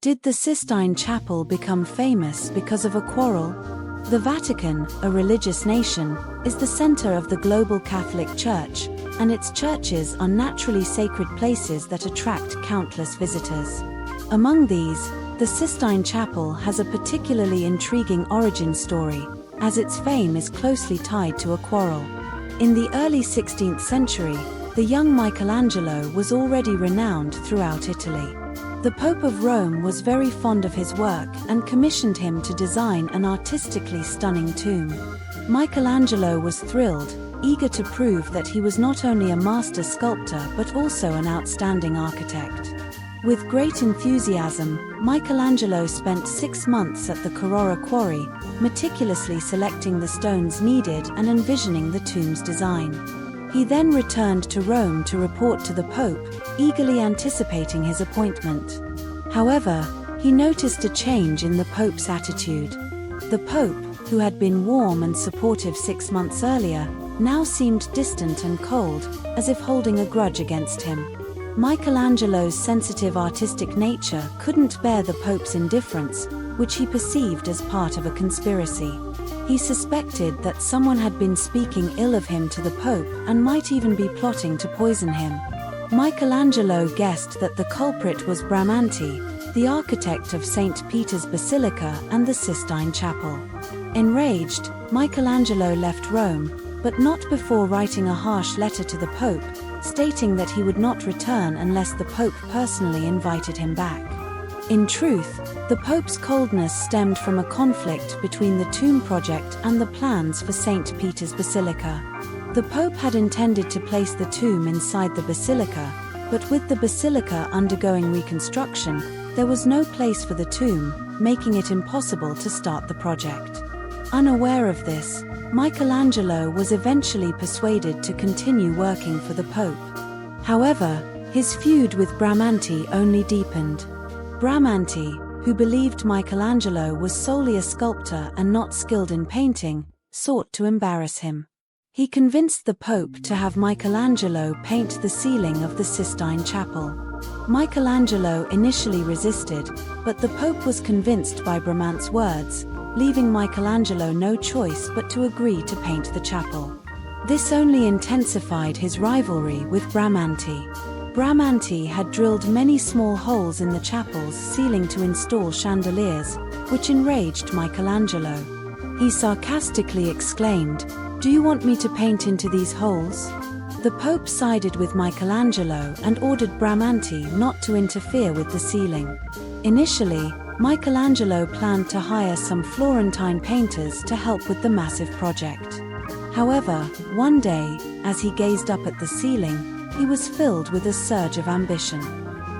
Did the Sistine Chapel become famous because of a quarrel? The Vatican, a religious nation, is the center of the global Catholic Church, and its churches are naturally sacred places that attract countless visitors. Among these, the Sistine Chapel has a particularly intriguing origin story, as its fame is closely tied to a quarrel. In the early 16th century, the young Michelangelo was already renowned throughout Italy. The Pope of Rome was very fond of his work and commissioned him to design an artistically stunning tomb. Michelangelo was thrilled, eager to prove that he was not only a master sculptor but also an outstanding architect. With great enthusiasm, Michelangelo spent 6 months at the Carrara quarry, meticulously selecting the stones needed and envisioning the tomb's design. He then returned to Rome to report to the Pope, eagerly anticipating his appointment. However, he noticed a change in the Pope's attitude. The Pope, who had been warm and supportive 6 months earlier, now seemed distant and cold, as if holding a grudge against him. Michelangelo's sensitive artistic nature couldn't bear the Pope's indifference, which he perceived as part of a conspiracy. He suspected that someone had been speaking ill of him to the Pope and might even be plotting to poison him. Michelangelo guessed that the culprit was Bramante, the architect of St. Peter's Basilica and the Sistine Chapel. Enraged, Michelangelo left Rome, but not before writing a harsh letter to the Pope, stating that he would not return unless the Pope personally invited him back. In truth, the Pope's coldness stemmed from a conflict between the tomb project and the plans for St. Peter's Basilica. The Pope had intended to place the tomb inside the basilica, but with the basilica undergoing reconstruction, there was no place for the tomb, making it impossible to start the project. Unaware of this, Michelangelo was eventually persuaded to continue working for the Pope. However, his feud with Bramante only deepened. Bramante, who believed Michelangelo was solely a sculptor and not skilled in painting, sought to embarrass him. He convinced the Pope to have Michelangelo paint the ceiling of the Sistine Chapel. Michelangelo initially resisted, but the Pope was convinced by Bramante's words, leaving Michelangelo no choice but to agree to paint the chapel. This only intensified his rivalry with Bramante. Bramante had drilled many small holes in the chapel's ceiling to install chandeliers, which enraged Michelangelo. He sarcastically exclaimed, "Do you want me to paint into these holes?" The Pope sided with Michelangelo and ordered Bramante not to interfere with the ceiling. Initially, Michelangelo planned to hire some Florentine painters to help with the massive project. However, one day, as he gazed up at the ceiling, he was filled with a surge of ambition.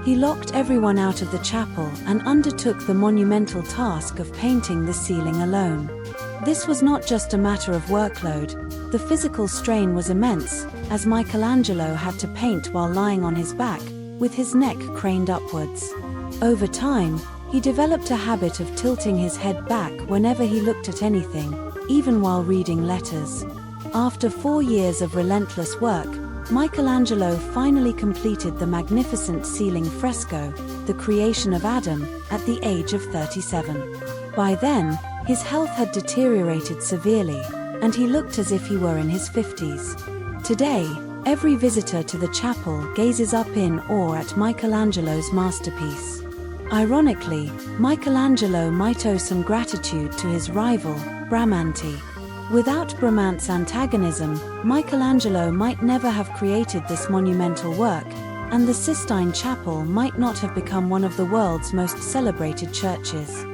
He locked everyone out of the chapel and undertook the monumental task of painting the ceiling alone. This was not just a matter of workload. The physical strain was immense, as Michelangelo had to paint while lying on his back, with his neck craned upwards. Over time, he developed a habit of tilting his head back whenever he looked at anything, even while reading letters. After 4 years of relentless work, Michelangelo finally completed the magnificent ceiling fresco, The Creation of Adam, at the age of 37. By then, his health had deteriorated severely, and he looked as if he were in his 50s. Today, every visitor to the chapel gazes up in awe at Michelangelo's masterpiece. Ironically, Michelangelo might owe some gratitude to his rival, Bramante. Without Bramante's antagonism, Michelangelo might never have created this monumental work, and the Sistine Chapel might not have become one of the world's most celebrated churches.